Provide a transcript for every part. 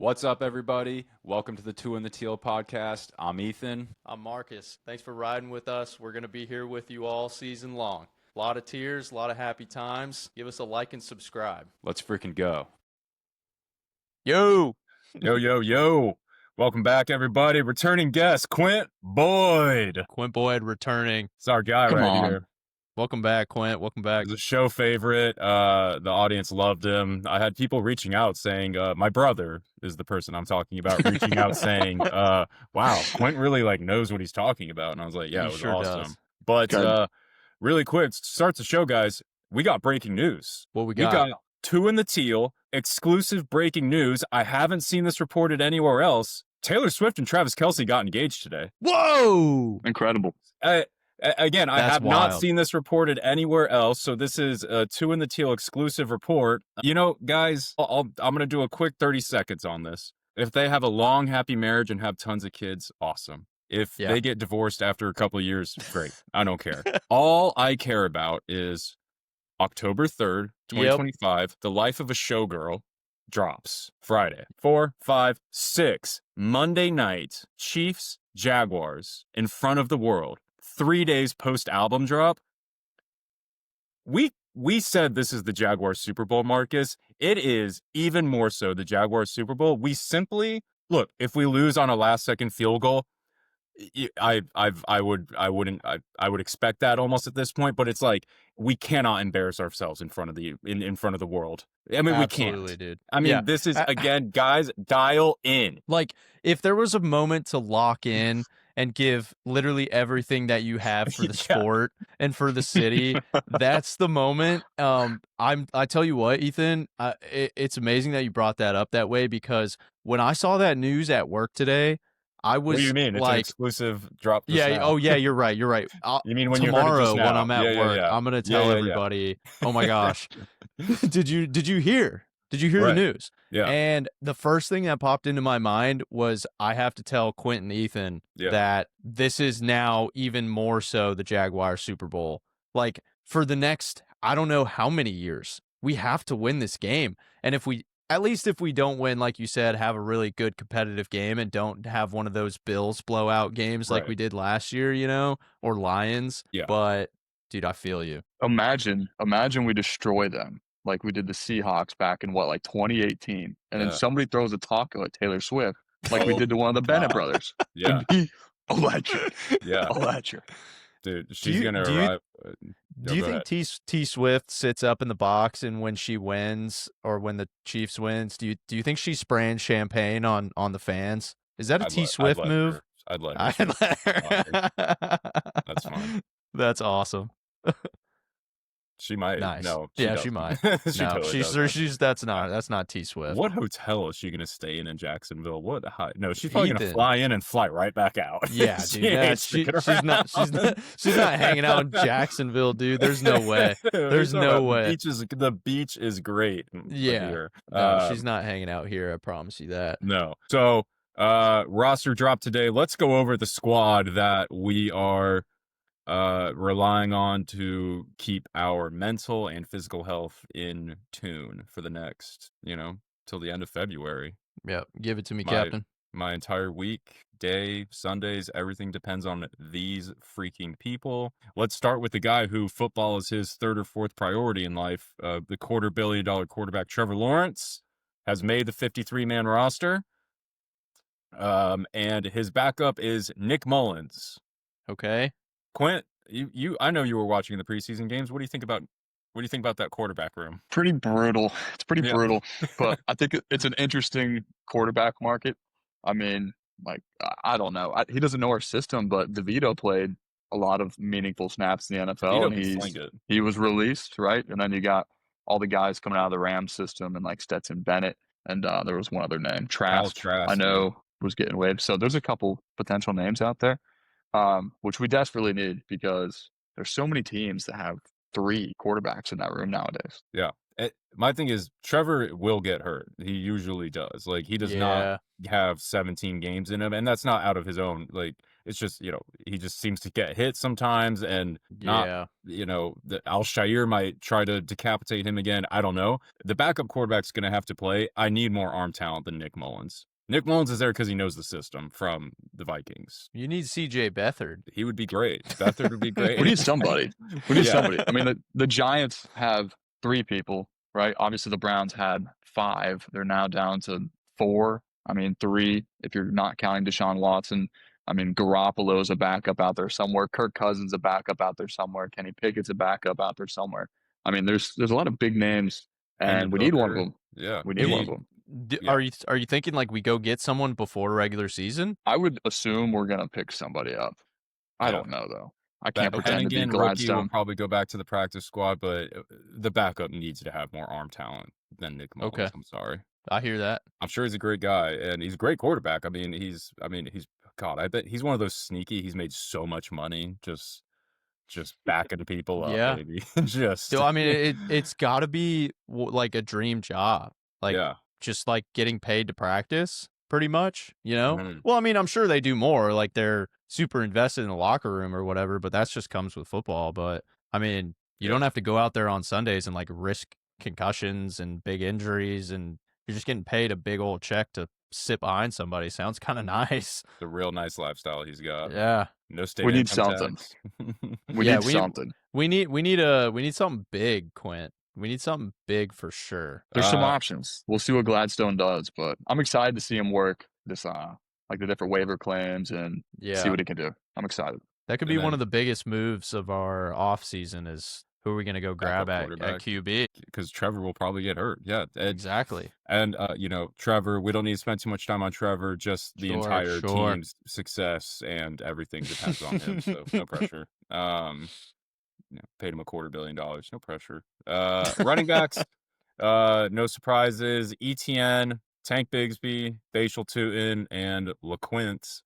What's up, everybody? Welcome to the Two in the Teal podcast. I'm Ethan. I'm Marcus. Thanks for riding with us. We're going to be here with you all season long. A lot of tears, a lot of happy times. Give us a like and subscribe. Let's freaking go. Yo! Yo. Welcome back, everybody. Returning guest, Quint Boyd. Quint Boyd returning. It's our guy here. Welcome back, Quint. Welcome back. He's a show favorite. The audience loved him. I had people reaching out saying, my brother is the person I'm talking about, reaching out saying, wow, Quint really knows what he's talking about. And I was like, yeah, it was sure awesome. does. But really quick, starts the show, guys. We got breaking news. What we got? We got Two in the Teal, exclusive breaking news. I haven't seen this reported anywhere else. Taylor Swift and Travis Kelce got engaged today. Whoa! Incredible. Again, I That's have wild. not seen this reported anywhere else, so this is a Two in the Teal exclusive report. You know, guys, I'm going to do a quick 30 seconds on this. If they have a long, happy marriage and have tons of kids, awesome. If they get divorced after a couple of years, great. I don't care. All I care about is October 3rd, 2025, The Life of a Showgirl drops Friday. 4, 5, 6. Monday night, Chiefs, Jaguars in front of the world. 3 days post-album drop. We said this is the Jaguars Super Bowl, Marcus. It is even more so the Jaguars Super Bowl. We simply, look, if we lose on a last-second field goal, I would expect that almost at this point, but it's like we cannot embarrass ourselves in front of the in front of the world. I mean, Absolutely, we can't, dude. I mean, this is again, guys, dial in. Like, if there was a moment to lock in and give literally everything that you have for the sport and for the city, that's the moment. I tell you what, Ethan, it's amazing that you brought that up that way, because when I saw that news at work today, I was What do you mean? It's an exclusive drop. Oh yeah, you're right. You're right. You mean when tomorrow you heard it just now? when I'm at work, I'm gonna tell everybody. Oh my gosh, did you hear? Did you hear the news? Yeah. And the first thing that popped into my mind was I have to tell Quint and Ethan that this is now even more so the Jaguars Super Bowl. Like, for the next, I don't know how many years, we have to win this game. And if we don't win, like you said, have a really good competitive game and don't have one of those Bills blowout games like we did last year, or Lions. Yeah. But, dude, I feel you. Imagine we destroy them like we did the Seahawks back in 2018, and then somebody throws a taco at Taylor Swift like we did to one of the Bennett brothers. Yeah. Electric. Yeah. Electric. Dude, she's going to arrive. Do you think T Swift sits up in the box, and when she wins or when the Chiefs wins, do you think she's spraying champagne on the fans? Is that a T Swift move? I'd let her. That's fine. That's awesome. She might. Nice. No. She might. Totally she's that's not T Swift. What hotel is she going to stay in Jacksonville? No, she's probably going to fly in and fly right back out. Yeah, dude. She's not hanging out in Jacksonville, dude. There's no way. There's no way. The beach is great. Yeah. Here. No, she's not hanging out here. I promise you that. No. So, roster drop today. Let's go over the squad that we are relying on to keep our mental and physical health in tune for the next, till the end of February. Yeah, give it to me, Captain. My entire week, day, Sundays, everything depends on these freaking people. Let's start with the guy who football is his third or fourth priority in life. The $250 million quarterback Trevor Lawrence has made the 53-man roster. And his backup is Nick Mullins. Okay. Quint, I know you were watching the preseason games. What do you think about that quarterback room? Pretty brutal. It's pretty brutal, but I think it's an interesting quarterback market. I mean, I don't know. He doesn't know our system, but DeVito played a lot of meaningful snaps in the NFL, and he was released, right? And then you got all the guys coming out of the Rams system, and Stetson Bennett, and there was one other name, Trask. I know was getting waived. So there's a couple potential names out there. Which we desperately need because there's so many teams that have 3 quarterbacks in that room nowadays. Yeah. My thing is Trevor will get hurt. He usually does. Like he does not Yeah. have 17 games in him, and that's not out of his own. Like it's just he just seems to get hit sometimes, and not Yeah. the Al-Shaair might try to decapitate him again. I don't know. The backup quarterback's going to have to play. I need more arm talent than Nick Mullins. Nick Mullins is there because he knows the system from the Vikings. You need CJ Beathard. He would be great. Beathard would be great. We need somebody. We need somebody. I mean, the Giants have 3 people, right? Obviously, the Browns had 5. They're now down to 4. I mean, 3 if you're not counting Deshaun Watson. I mean, Garoppolo's a backup out there somewhere. Kirk Cousins a backup out there somewhere. Kenny Pickett's a backup out there somewhere. I mean, there's a lot of big names, and we need one of them. Yeah, we need one of them. Are you thinking like we go get someone before regular season? I would assume we're gonna pick somebody up. I don't know though. I can't pretend to be rookie Gladstone. will probably go back to the practice squad, but the backup needs to have more arm talent than Nick Mullins. Okay. I'm sorry. I hear that. I'm sure he's a great guy, and he's a great quarterback. I mean, God, I bet he's one of those sneaky. He's made so much money just backing people up, Yeah. baby. Just. So I mean, it's got to be like a dream job. Like yeah. just like getting paid to practice, pretty much. You know. Mhm. Well, I mean, I'm sure they do more. Like they're super invested in the locker room or whatever. But that's just comes with football. But I mean, you don't have to go out there on Sundays and like risk concussions and big injuries, and you're just getting paid a big old check to sit behind somebody. Sounds kind of nice. It's a real nice lifestyle he's got. Yeah. No state. We need income something. tax. We need something. We need something big, Quint. We need something big for sure. There's some options. We'll see what Gladstone does, but I'm excited to see him work this like the different waiver claims and see what he can do. I'm excited. That could be one of the biggest moves of our off season is who are we going to go grab at QB? Because Trevor will probably get hurt. Yeah, exactly. And Trevor, we don't need to spend too much time on Trevor. Just the entire team's success and everything depends on him. So no pressure. Paid him $250 million. No pressure. Running backs, no surprises. ETN, Tank Bigsby, Facial Tootin, and LaQuint.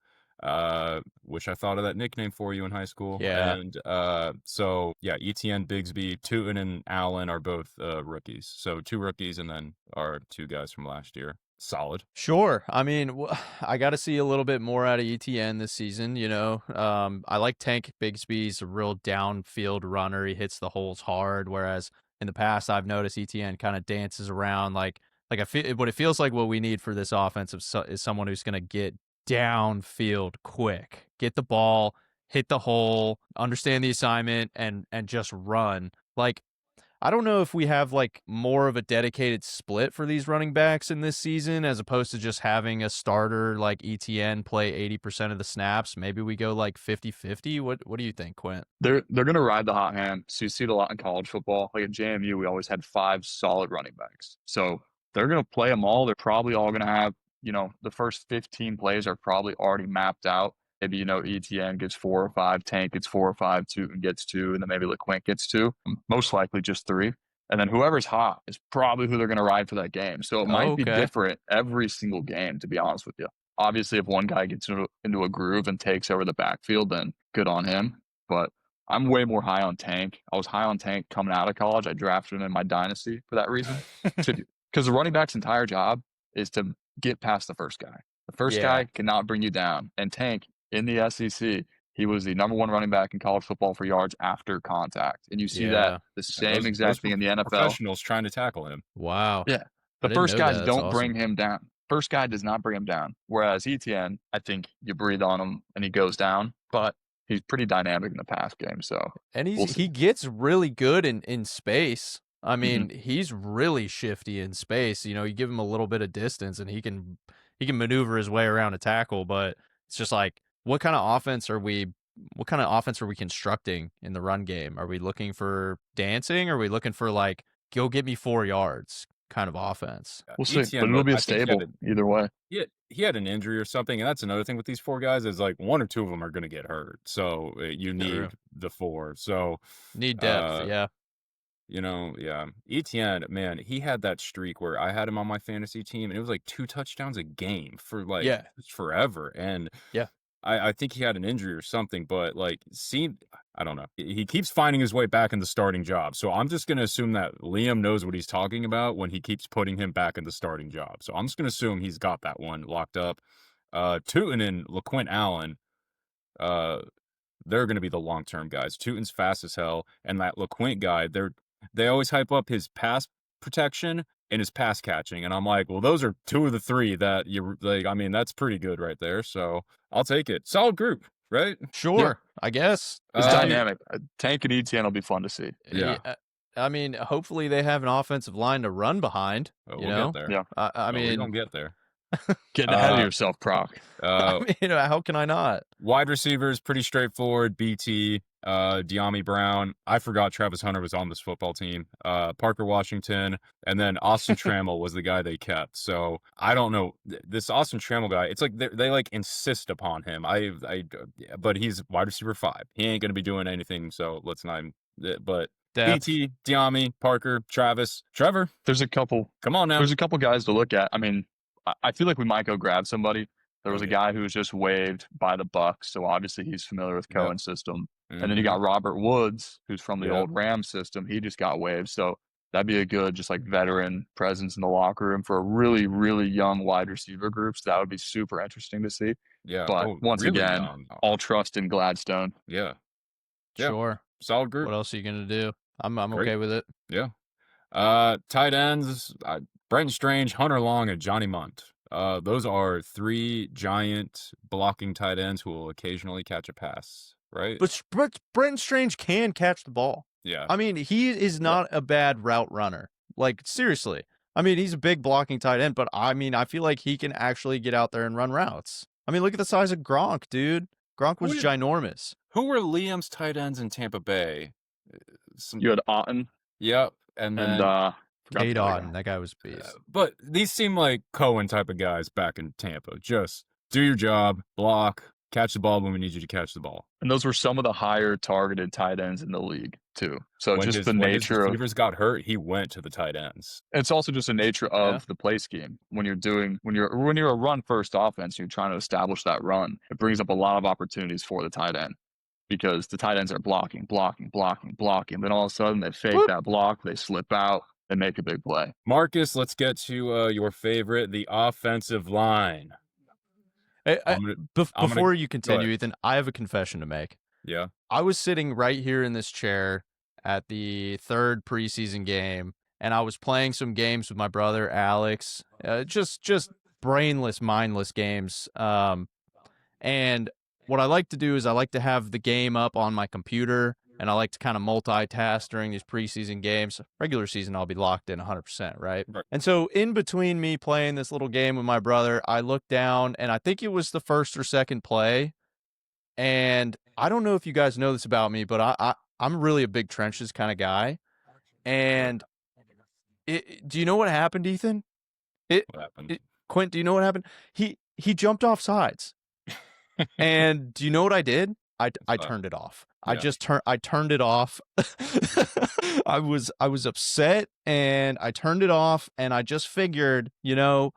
Wish I thought of that nickname for you in high school. Yeah. And ETN, Bigsby, Tootin, and Allen are both rookies. So 2 rookies and then our 2 guys from last year. Solid. Sure. I mean, I got to see a little bit more out of ETN this season. I like Tank Bigsby. He's a real downfield runner. He hits the holes hard. Whereas in the past, I've noticed ETN kind of dances around. Like I feel what it feels like. What we need for this offense is someone who's going to get downfield quick, get the ball, hit the hole, understand the assignment, and just run. Like, I don't know if we have like more of a dedicated split for these running backs in this season as opposed to just having a starter like ETN play 80% of the snaps. Maybe we go like 50-50. What do you think, Quint? They're going to ride the hot hand. So you see it a lot in college football. Like at JMU, we always had 5 solid running backs. So they're going to play them all. They're probably all going to have, the first 15 plays are probably already mapped out. Maybe, ETN gets 4 or 5, Tank gets 4 or 5, Tootin gets 2, and then maybe LeQuint gets 2. Most likely just 3. And then whoever's hot is probably who they're going to ride for that game. So it might be different every single game, to be honest with you. Obviously, if one guy gets into a groove and takes over the backfield, then good on him. But I'm way more high on Tank. I was high on Tank coming out of college. I drafted him in my dynasty for that reason. Because the running back's entire job is to get past the first guy. The first guy cannot bring you down. And Tank, in the SEC, he was the number 1 running back in college football for yards after contact. And you see that the same exact thing in the NFL. Professionals trying to tackle him. Wow. Yeah. The first guys don't bring him down. First guy does not bring him down. Whereas ETN, I think you breathe on him and he goes down. But he's pretty dynamic in the pass game. So and he gets really good in space. I mean, he's really shifty in space. You give him a little bit of distance and he can maneuver his way around a tackle, but it's just like, what kind of offense are we constructing in the run game? Are we looking for dancing? Are we looking for like, go get me 4 yards kind of offense? We'll see, but it'll be stable either way. Yeah, he had an injury or something, and that's another thing with these 4 guys is like 1 or 2 of them are going to get hurt. So you need the 4. So need depth, yeah. ETN, man, he had that streak where I had him on my fantasy team, and it was like 2 touchdowns a game for like just forever. And I think he had an injury or something, but like, I don't know. He keeps finding his way back in the starting job. So I'm just going to assume that Liam knows what he's talking about when he keeps putting him back in the starting job. So I'm just going to assume he's got that one locked up. Tootin and LaQuint Allen, they're going to be the long-term guys. Tootin's fast as hell, and that LaQuint guy, they always hype up his pass protection and his pass catching, and I'm like, well, those are two of the three that you like. I mean, that's pretty good right there. So I'll take it. Solid group, right? Sure, I guess. It's dynamic. Tank and ETN will be fun to see. Yeah. I mean, hopefully they have an offensive line to run behind. Oh, you we'll know, get there. Yeah. I mean, we don't get there. Getting ahead of yourself, Proc. I mean, how can I not? Wide receivers, pretty straightforward. BT, De'Ami Brown. I forgot Travis Hunter was on this football team. Parker Washington, and then Austin Trammell was the guy they kept. So I don't know this Austin Trammell guy. It's like they like insist upon him. But he's wide receiver 5. He ain't gonna be doing anything. So let's not. But Depth. BT, De'Ami, Parker, Travis, Trevor. There's a couple. Come on now. There's a couple guys to look at. I mean, I feel like we might go grab somebody. There was a guy who was just waived by the Bucks, so obviously he's familiar with Cohen's system. And then you got Robert Woods, who's from the old Rams system. He just got waived, so that'd be a good, just like veteran presence in the locker room for a really, really young wide receiver group. So that would be super interesting to see. Yeah, but once really again, all trust in Gladstone. Yeah, sure, solid group. What else are you gonna do? I'm okay with it. Yeah. Tight ends, Brenton Strange, Hunter Long, and Johnny Munt. Those are 3 giant blocking tight ends who will occasionally catch a pass, right? But Brenton Strange can catch the ball. Yeah. I mean, he is not a bad route runner. Like, seriously. I mean, he's a big blocking tight end, but I mean, I feel like he can actually get out there and run routes. I mean, look at the size of Gronk, dude. Gronk was ginormous. Who were Liam's tight ends in Tampa Bay? You had Otten. Yep. And then Cade Otten, that guy was a beast. But these seem like Cohen type of guys back in Tampa. Just do your job, block, catch the ball when we need you to catch the ball. And those were some of the higher targeted tight ends in the league too. So when just the nature of receivers got hurt, he went to the tight ends. It's also just the nature of the play scheme. When you're a run first offense, you're trying to establish that run. It brings up a lot of opportunities for the tight end. Because the tight ends are blocking. Then all of a sudden they fake that block, they slip out, they make a big play. Marcus, let's get to your favorite, the offensive line. Before you continue, Ethan, I have a confession to make. Yeah. I was sitting right here in this chair at the 3rd preseason game, and I was playing some games with my brother, Alex, just brainless, mindless games. And what I like to do is I like to have the game up on my computer, and I like to kind of multitask during these preseason games. Regular season, I'll be locked in 100%, right? And so in between me playing this little game with my brother, I looked down, and I think it was the 1st or 2nd play. And I don't know if you guys know this about me, but I'm really a big trenches kind of guy. And do you know what happened, Ethan? What happened? Quint, do you know what happened? He jumped off sides. And do you know what I did? I turned it off. Yeah. I turned it off. I was upset, and I turned it off, and I just figured, I'm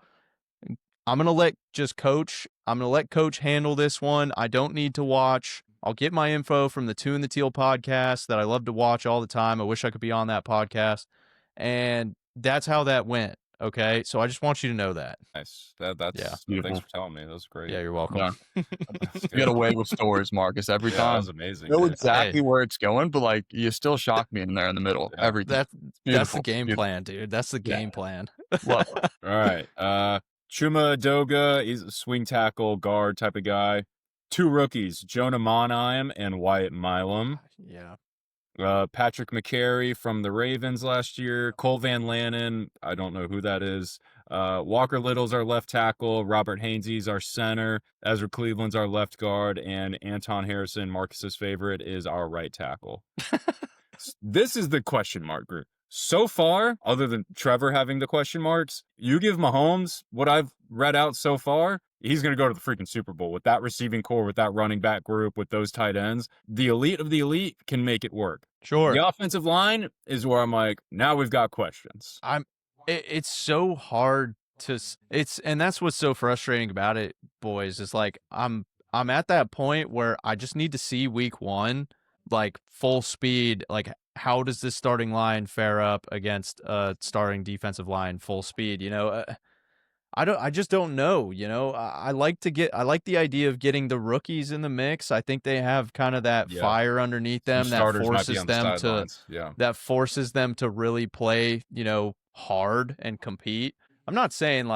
going to let coach handle this one. I don't need to watch. I'll get my info from the Two in the Teal podcast that I love to watch all the time. I wish I could be on that podcast. And that's how that went. Okay, so I just want you to know that. Nice. That's beautiful. Thanks for telling me. That was great. Yeah, you're welcome. Yeah. You get away with stories, Marcus, every time. That was amazing. I know exactly where it's going, but like you still shock me in there in the middle. Yeah. Every that's the game plan, dude. That's the game plan. Love it. All right. Chuma Doga, he's a swing tackle guard type of guy. 2 rookies, Jonah Monheim and Wyatt Milam. Yeah. Patrick McCary from the Ravens last year. Cole Van Lannon, I don't know who that is. Walker Little's our left tackle. Robert Hainsey's our center. Ezra Cleveland's our left guard. And Anton Harrison, Marcus's favorite, is our right tackle. This is the question mark group. So far, other than Trevor having the question marks, you give Mahomes what I've read out so far, he's going to go to the freaking Super Bowl with that receiving core, with that running back group, with those tight ends. The elite of the elite can make it work. Sure. The offensive line is where I'm like, now we've got questions. It's so hard and that's what's so frustrating about it, boys, is like I'm I'm at that point where I just need to see week 1, like full speed. Like, how does this starting line fare up against starting defensive line full speed? I just don't know. I like the idea of getting the rookies in the mix. I think they have kind of that fire underneath Some them that starters might be forces on the them to sidelines. that forces them to really play, hard and compete. I'm not saying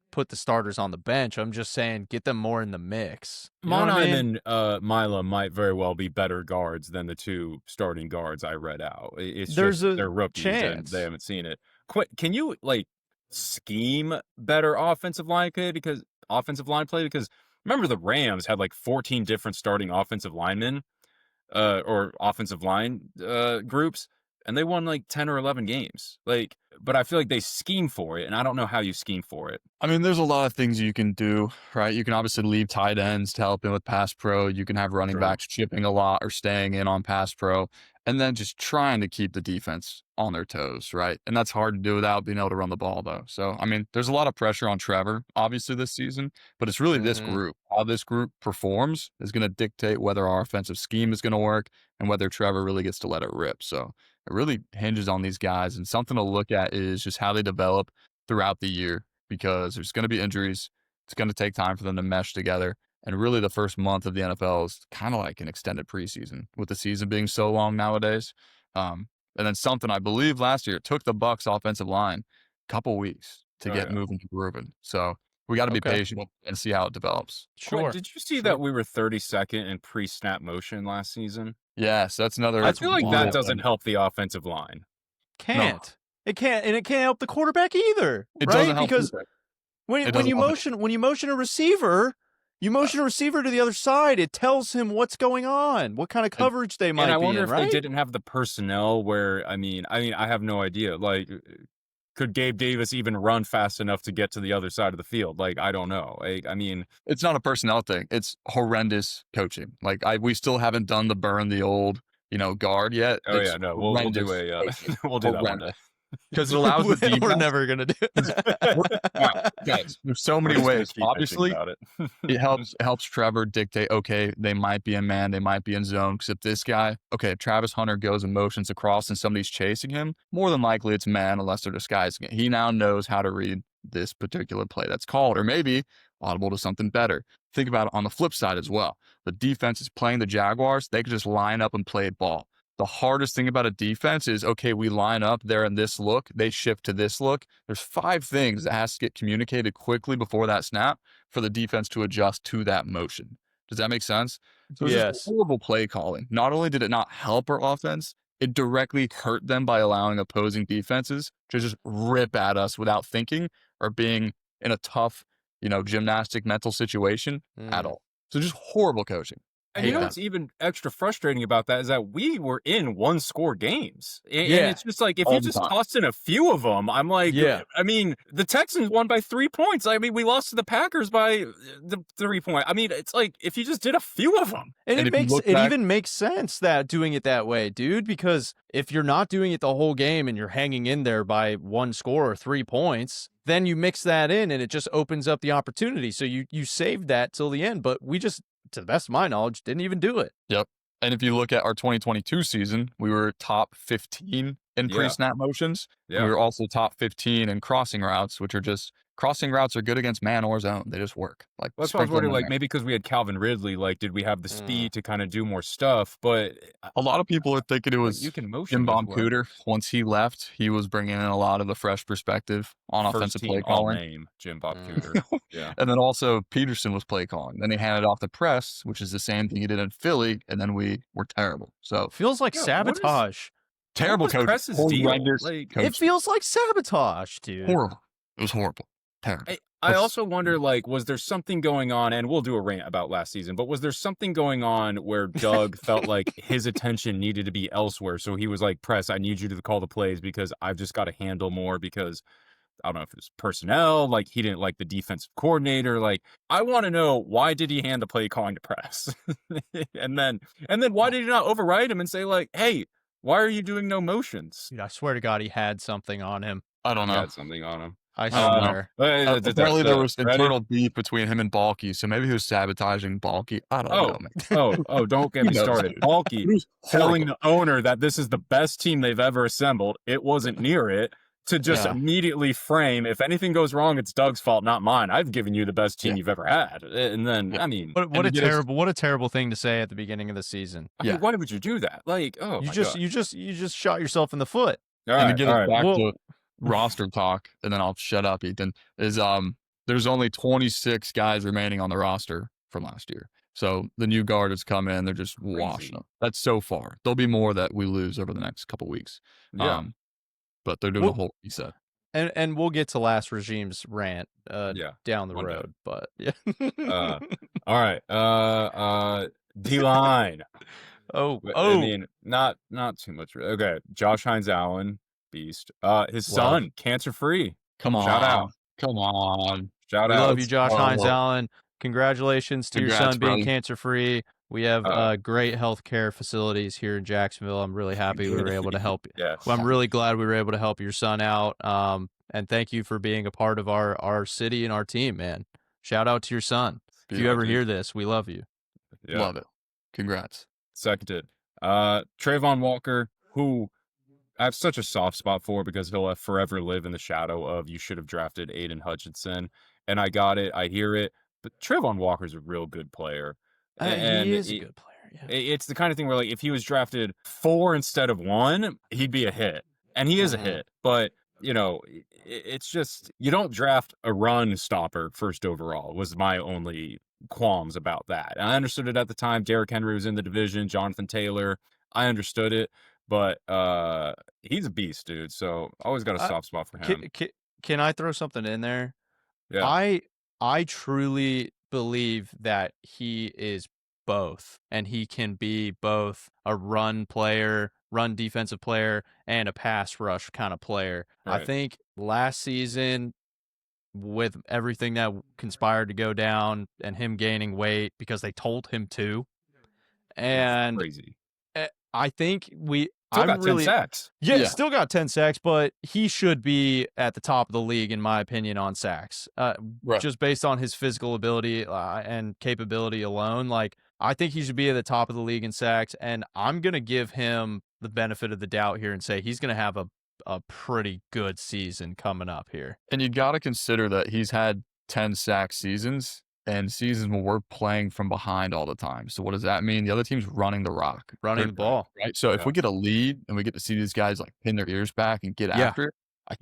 put the starters on the bench. I'm just saying get them more in the mix. You know what I mean? and Mila might very well be better guards than the 2 starting guards I read out. It's There's just a they're rookies and chance. they haven't seen it. Can you scheme better offensive line play? Because remember the Rams had 14 different starting offensive linemen or offensive line groups, and they won 10 or 11 games. But I feel like they scheme for it, and I don't know how you scheme for it. I mean, there's a lot of things you can do, right? You can obviously leave tight ends to help in with pass pro. You can have running backs chipping a lot or staying in on pass pro, and then just trying to keep the defense on their toes, right? And that's hard to do without being able to run the ball, though. So, I mean, there's a lot of pressure on Trevor, obviously, this season, but it's really this group. How this group performs is going to dictate whether our offensive scheme is going to work and whether Trevor really gets to let it rip. So it really hinges on these guys. And something to look at is just how they develop throughout the year, because there's going to be injuries. It's going to take time for them to mesh together. And really the first month of the NFL is kind of like an extended preseason, with the season being so long nowadays. And then something I believe last year, it took the Bucs offensive line a couple weeks to get moving and grooving. So we got to be patient and see how it develops. Sure. Quint, did you see that we were 32nd in pre-snap motion last season? Yes, that's another. I feel like that doesn't help the offensive line. Can't. No. It can't, and it can't help the quarterback either. It right? doesn't help because when you motion a receiver, you motion a receiver to the other side. It tells him what's going on, what kind of coverage they might be in. And I wonder if right? they didn't have the personnel where, I mean, I have no idea. Could Gabe Davis even run fast enough to get to the other side of the field? I don't know. I mean, it's not a personnel thing. It's horrendous coaching. We still haven't done the burn the old, guard yet. Oh yeah, no, we'll do we'll do that one day. Because it allows the defense. We're never gonna do it. Guys, there's so many ways. Obviously, it helps Trevor dictate, okay, they might be in man, they might be in zone. Because if this guy, if Travis Hunter goes and motions across and somebody's chasing him, more than likely it's man unless they're disguising it. He now knows how to read this particular play that's called, or maybe audible to something better. Think about it on the flip side as well. The defense is playing the Jaguars. They could just line up and play ball. The hardest thing about a defense is, we line up there in this look, they shift to this look. There's 5 things that has to get communicated quickly before that snap for the defense to adjust to that motion. Does that make sense? So it's just horrible play calling. Not only did it not help our offense, it directly hurt them by allowing opposing defenses to just rip at us without thinking or being in a tough, gymnastic mental situation at all. So just horrible coaching. And what's even extra frustrating about that is that we were in 1-score games. And it's just if you just tossed in a few of them, I'm I mean, the Texans won by 3 points. I mean, we lost to the Packers by the 3 point. I mean, it's if you just did a few of them. And it even makes sense that doing it that way, dude, because if you're not doing it the whole game and you're hanging in there by 1 score or 3 points, then you mix that in and it just opens up the opportunity. So you saved that till the end, but we just, to the best of my knowledge, didn't even do it. Yep. And if you look at our 2022 season, we were top 15 in pre-snap motions. Yeah. We were also top 15 in crossing routes, which are just crossing routes are good against man or zone. They just work. That's what I was wondering. Maybe because we had Calvin Ridley, did we have the speed to kind of do more stuff? But a lot of people are thinking it was Jim Bob Cooter. Once he left, he was bringing in a lot of the fresh perspective on offensive play calling. Name Jim Bob Cooter. Yeah. And then also Peterson was play calling. Then he handed off the press, which is the same thing he did in Philly, and then we were terrible. So feels like sabotage. Terrible coaching. It feels like sabotage, dude. Horrible. It was horrible. Terrible. I also wonder, was there something going on, and we'll do a rant about last season, but was there something going on where Doug felt like his attention needed to be elsewhere? So he was like, press, I need you to call the plays because I've just got to handle more because I don't know if it was personnel, he didn't like the defensive coordinator. I want to know, why did he hand the play calling to press? and then why did he not override him and say hey, why are you doing no motions? Dude, I swear to God, he had something on him. I don't know. He had something on him. I I don't know. swear. Apparently, there was internal beef between him and Balky, so maybe he was sabotaging Balky. I don't know, man. Don't get Who me knows, started. dude? Balky It was telling horrible. the owner that this is the best team they've ever assembled. It wasn't near it. To just Yeah. immediately frame, if anything goes wrong, it's Doug's fault, not mine. I've given you the best team you've ever had. And then, Yeah. I mean, What a terrible thing to say at the beginning of the season. I mean, why would you do that? Like, oh, You just shot yourself in the foot. All And right, to get all us right. back Well- to roster talk, and then I'll shut up, Ethan, is there's only 26 guys remaining on the roster from last year. So the new guard has come in, they're just washing them. That's so far. There'll be more that we lose over the next couple weeks. Yeah. But they're doing a whole reset. And we'll get to last regime's rant down the one day. road, but yeah. All right. D-line. I mean, not too much. Okay. Josh Hines Allen, beast. His son, cancer-free. Come on. Shout out. Come on. Shout We out. love you, Josh Hines Allen. Congratulations to your son being brother. cancer-free. We have great healthcare facilities here in Jacksonville. I'm really happy we were able to help you. Yes. Well, I'm really glad we were able to help your son out. And thank you for being a part of our city and our team, man. Shout out to your son. If you ever hear this, we love you. Yeah. Love it. Congrats. Seconded. Trayvon Walker, who I have such a soft spot for because he'll forever live in the shadow of you should have drafted Aiden Hutchinson. And I got it. I hear it. But Trayvon Walker's a real good player. He is a good player. Yeah. It's the kind of thing where, like, if he was drafted 4 instead of 1, he'd be a hit. And he is a hit. But, you know, it's just, you don't draft a run stopper first overall, was my only qualms about that. And I understood it at the time. Derrick Henry was in the division, Jonathan Taylor. I understood it. But he's a beast, dude. So always got a soft spot for him. Can I throw something in there? Yeah. I truly believe that he is both, and he can be both a run defensive player, and a pass rush kind of player. Right. I think last season, with everything that conspired to go down and him gaining weight because they told him to, and crazy. I think Still got 10 sacks. Yeah, still got 10 sacks, but he should be at the top of the league, in my opinion, on sacks. Just based on his physical ability and capability alone. Like, I think he should be at the top of the league in sacks, and I'm going to give him the benefit of the doubt here and say he's going to have a pretty good season coming up here. And you got to consider that he's had 10 sack seasons and seasons when we're playing from behind all the time. So what does that mean? The other team's running the rock. Running the ball. Right? So if we get a lead and we get to see these guys like pin their ears back and get after it, I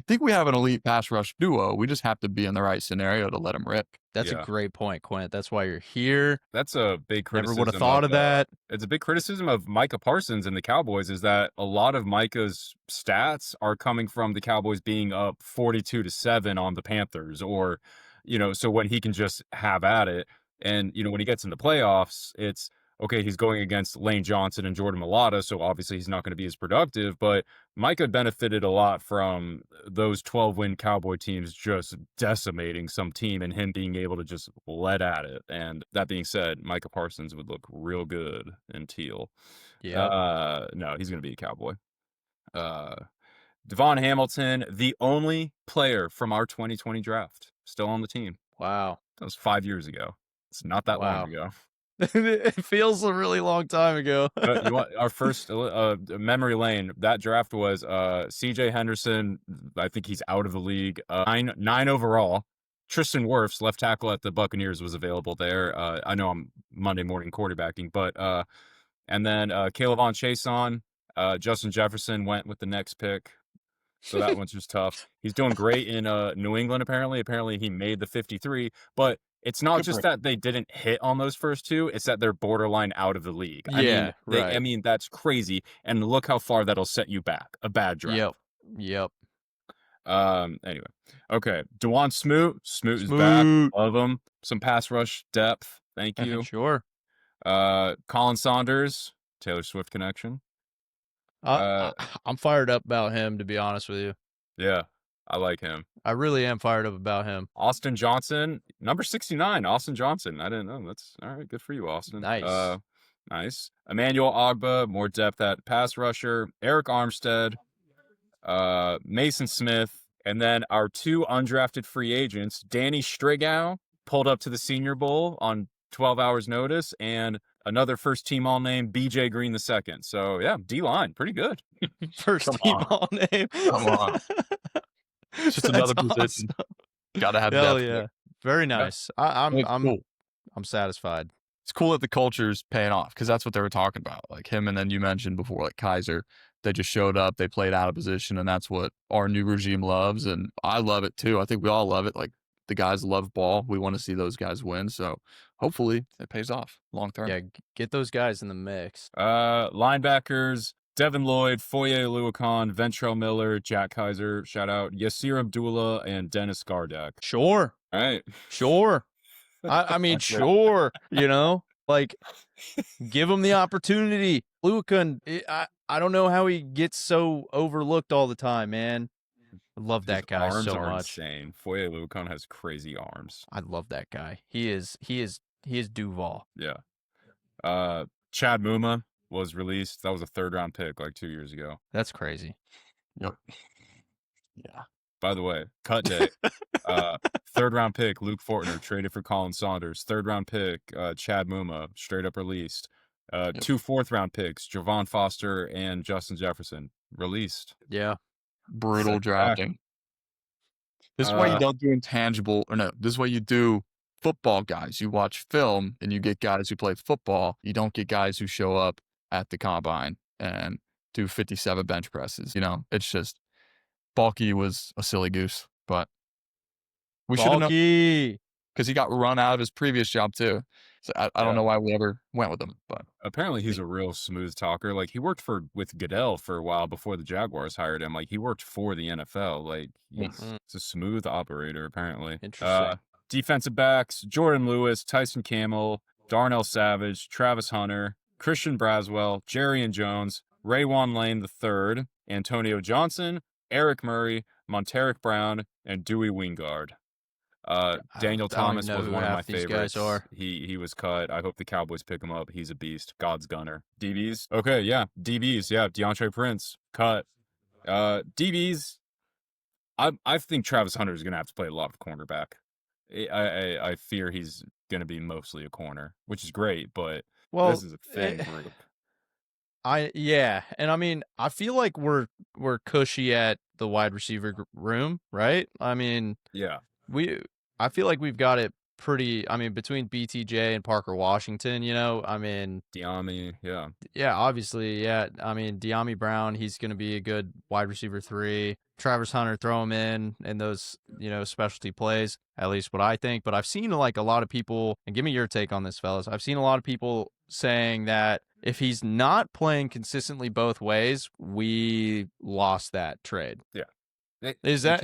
think we have an elite pass rush duo. We just have to be in the right scenario to let them rip. That's a great point, Quint. That's why you're here. That's a big criticism. Never would have thought of that. It's a big criticism of Micah Parsons and the Cowboys is that a lot of Micah's stats are coming from the Cowboys being up 42-7 on the Panthers, or, you know, so when he can just have at it. And, you know, when he gets in the playoffs, it's okay, he's going against Lane Johnson and Jordan Mailata, so obviously he's not going to be as productive, but Micah benefited a lot from those 12-win Cowboy teams just decimating some team and him being able to just let at it. And that being said, Micah Parsons would look real good in teal. Yeah. No, he's going to be a Cowboy. Devon Hamilton, the only player from our 2020 draft, still on the team. Wow. That was 5 years ago. It's not that long ago. It feels a really long time ago. You want our first memory lane? That draft was C.J. Henderson. I think he's out of the league. 9 overall. Tristan Wirfs, left tackle at the Buccaneers, was available there. I know I'm Monday morning quarterbacking, but and then Kayvon Chason, Justin Jefferson went with the next pick. So that one's just tough. He's doing great in New England, apparently. Apparently he made the 53, but it's not just that they didn't hit on those first 2, it's that they're borderline out of the league. I mean, that's crazy. And look how far that'll set you back. A bad draft. Yep. Anyway. Okay. DeJuan Smoot. Smoot is back. Love him. Some pass rush depth. Thank you. Sure. Colin Saunders. Taylor Swift connection. I'm fired up about him, to be honest with you. Yeah. I like him. I really am fired up about him. Austin Johnson, number 69, Austin Johnson. I didn't know. That's all right. Good for you, Austin. Nice. Nice. Emmanuel Ogba, more depth at pass rusher. Eric Armstead, Mason Smith, And then our 2 undrafted free agents, Danny Strigow, pulled up to the Senior Bowl on 12 hours notice, and another first-team All-Name, B.J. Green II. So, yeah, D-line, pretty good. First Come team on. all name. Come on. It's just another position. Got to have Hell depth yeah. there. Very nice. It's I'm cool. satisfied. It's cool that the culture's paying off because that's what they were talking about. Like him, and then you mentioned before, like Kaiser, they just showed up, they played out of position, and that's what our new regime loves. And I love it too. I think we all love it. Like the guys love ball. We want to see those guys win. So hopefully it pays off long term. Yeah, get those guys in the mix. Linebackers, Devin Lloyd, Foye Oluokun, Ventrell Miller, Jack Kaiser, shout out, Yasir Abdullah, and Dennis Gardeck. Sure. All right. Sure. I mean, sure. You know, like, give him the opportunity. Lucan, I don't know how he gets so overlooked all the time, man. I love that guy arms so are much. Insane. Foye Oluokun has crazy arms. I love that guy. He is Duval. Yeah. Chad Muma was released. That was a 3rd-round pick like 2 years ago. That's crazy. Yep. Yeah. By the way, cut day. 3rd-round pick, Luke Fortner, traded for Colin Saunders. 3rd-round pick, Chad Muma, straight up released. 2 4th-round picks, Javon Foster and Justin Jefferson, released. Yeah. Brutal drafting. This is why you don't do intangible, or no, this is why you do football guys. You watch film and you get guys who play football. You don't get guys who show up at the combine and do 57 bench presses. You know, it's just, Balky was a silly goose, but we should have known because he got run out of his previous job too. So I don't know why we ever went with him, but apparently he's a real smooth talker. Like he worked with Goodell for a while before the Jaguars hired him. Like he worked for the NFL. Like he's a smooth operator apparently. Interesting. Defensive backs, Jordan Lewis, Tyson Campbell, Darnell Savage, Travis Hunter, Christian Braswell, Jerrion Jones, Raywan Lane III, Antonio Johnson, Eric Murray, Monteric Brown, and Dewey Wingard. Daniel Thomas was one of my favorites. He was cut. I hope the Cowboys pick him up. He's a beast. God's gunner. DBs? Okay, yeah. DBs, yeah. DeAndre Prince, cut. DBs, I think Travis Hunter is going to have to play a lot of cornerback. I fear he's going to be mostly a corner, which is great, but this is a thin group. And I mean, I feel like we're cushy at the wide receiver room, right? I mean, yeah. I feel like we've got it pretty. I mean, between BTJ and Parker Washington, you know, I mean, Diami, yeah. Yeah, obviously, yeah. I mean, Diami Brown, he's going to be a good wide receiver 3. Travis Hunter, throw him in those, you know, specialty plays, at least what I think. But I've seen like a lot of people, and give me your take on this, fellas. I've seen a lot of people saying that if he's not playing consistently both ways, we lost that trade. Yeah. Is that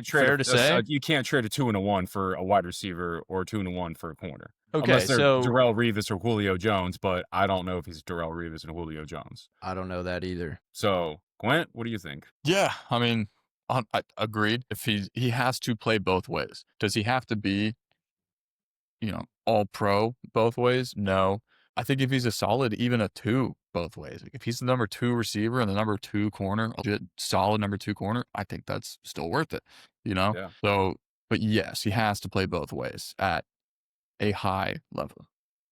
fair to say? You can't trade a 2 and a 1 for a wide receiver or 2 and a 1 for a corner. Okay, unless they're so Darrelle Revis or Julio Jones, but I don't know if he's Darrelle Revis and Julio Jones. I don't know that either. So, Quint, what do you think? Yeah, I mean, I agreed. If he has to play both ways. Does he have to be, you know, all pro both ways? No. I think if he's a solid, even a 2 both ways, like if he's the number 2 receiver and the number 2 corner, solid number 2 corner, I think that's still worth it, you know? Yeah. So, but yes, he has to play both ways at a high level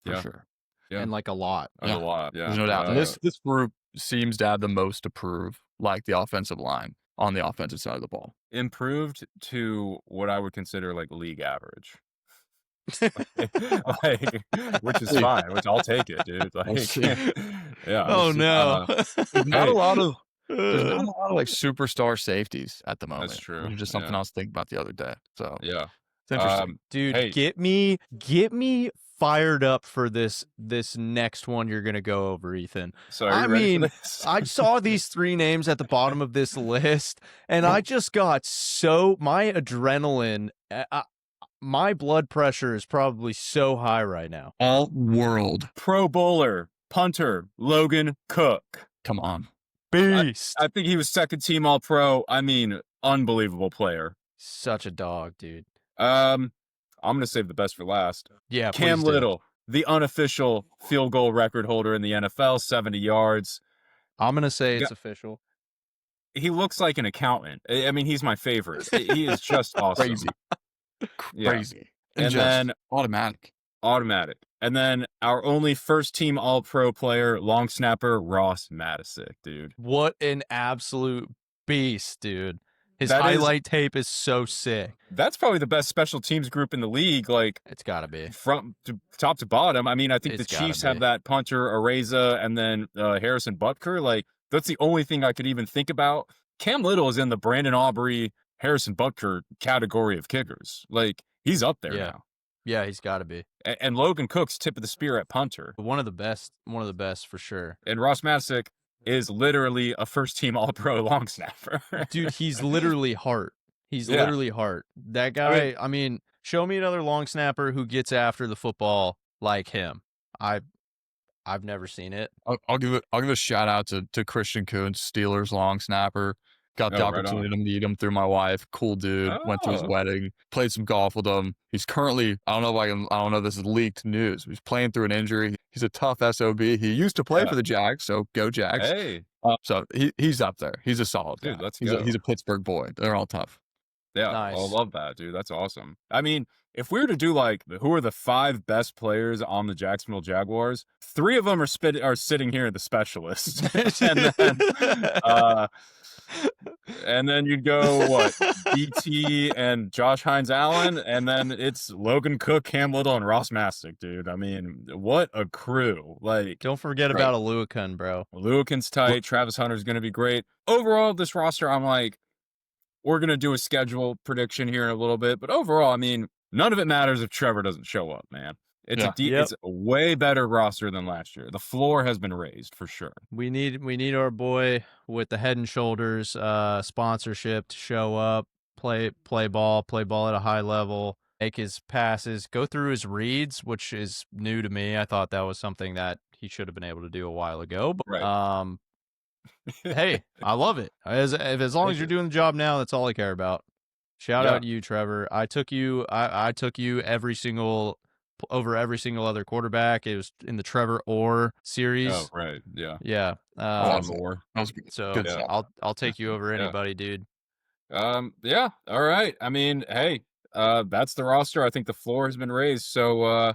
for sure. Yeah. And like a lot. A lot, yeah. There's no doubt. This group seems to have the most to prove, like the offensive line on the offensive side of the ball. Improved to what I would consider like league average. Which is fine, which I'll take it, dude. Like, yeah. Oh no. There's not a lot of like superstar safeties at the moment. That's true. Which is just something I was thinking about the other day. So yeah, it's interesting. Dude, get me fired up for this next one you're gonna go over, Ethan. So I mean, I saw these 3 names at the bottom of this list, and I just got my adrenaline. My blood pressure is probably so high right now. All world Pro Bowler, punter, Logan Cook. Come on. Beast. I think he was 2nd team All Pro. I mean, unbelievable player. Such a dog, dude. I'm gonna save the best for last. Yeah, Cam Little, the unofficial field goal record holder in the NFL, 70 yards. I'm gonna say it's official. he looks like an accountant. I mean, he's my favorite. He is just awesome. Crazy. Yeah. Crazy. And And just then automatic. And then our only first team all pro player, long snapper, Ross Matisic, dude. What an absolute beast, dude. His highlight tape is so sick. That's probably the best special teams group in the league. Like, it's gotta be from top to bottom. I mean, I think the Chiefs have that punter, Areza, and then Harrison Butker. Like, that's the only thing I could even think about. Cam Little is in the Brandon Aubrey, Harrison Butker category of kickers. Like, he's up there now. Yeah, he's got to be. And Logan Cook's tip of the spear at punter. One of the best for sure. And Ross Matisic is literally a first-team All-Pro long snapper. Dude, he's literally Hart. He's literally Hart. That guy, I mean, show me another long snapper who gets after the football like him. I've never seen it. I'll give a shout out to Christian Kuntz, Steelers long snapper. Got the opportunity to meet him through my wife. Cool dude. Went to his wedding. Played some golf with him. He's currently, I don't know if this is leaked news. He's playing through an injury. He's a tough SOB. He used to play for the Jags, so go Jags. Hey. So he's up there. He's a solid guy. Dude, he's a Pittsburgh boy. They're all tough. Yeah, nice. I love that, dude. That's awesome. I mean, if we were to do like who are the 5 best players on the Jacksonville Jaguars, 3 of them are sitting here at the specialists, and then you'd go what BT and Josh Hines Allen, and then it's Logan Cook, Cam Little, and Ross Matisic, dude. I mean, what a crew! Like, don't forget about Aluakun, bro. Aluakun's tight. Travis Hunter's gonna be great. Overall, this roster, I'm like, we're gonna do a schedule prediction here in a little bit, but overall, I mean, none of it matters if Trevor doesn't show up, man. It's it's a way better roster than last year. The floor has been raised for sure. We need our boy with the Head and Shoulders sponsorship to show up, play ball at a high level, make his passes, go through his reads, which is new to me. I thought that was something that he should have been able to do a while ago. But hey, I love it. As long as you're doing the job now, that's all I care about. Shout out to you, Trevor. I took you over every single other quarterback. It was in the Trevor Orr series. Oh, right. Yeah. Yeah. More. So I'll take you over anybody, dude. Yeah. All right. I mean, hey, that's the roster. I think the floor has been raised. So,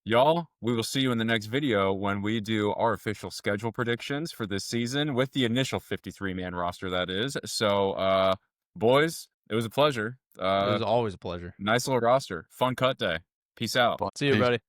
y'all, we will see you in the next video when we do our official schedule predictions for this season with the initial 53-man roster, that is. So, boys, it was a pleasure. It was always a pleasure. Nice little roster. Fun cut day. Peace out. See you, buddy.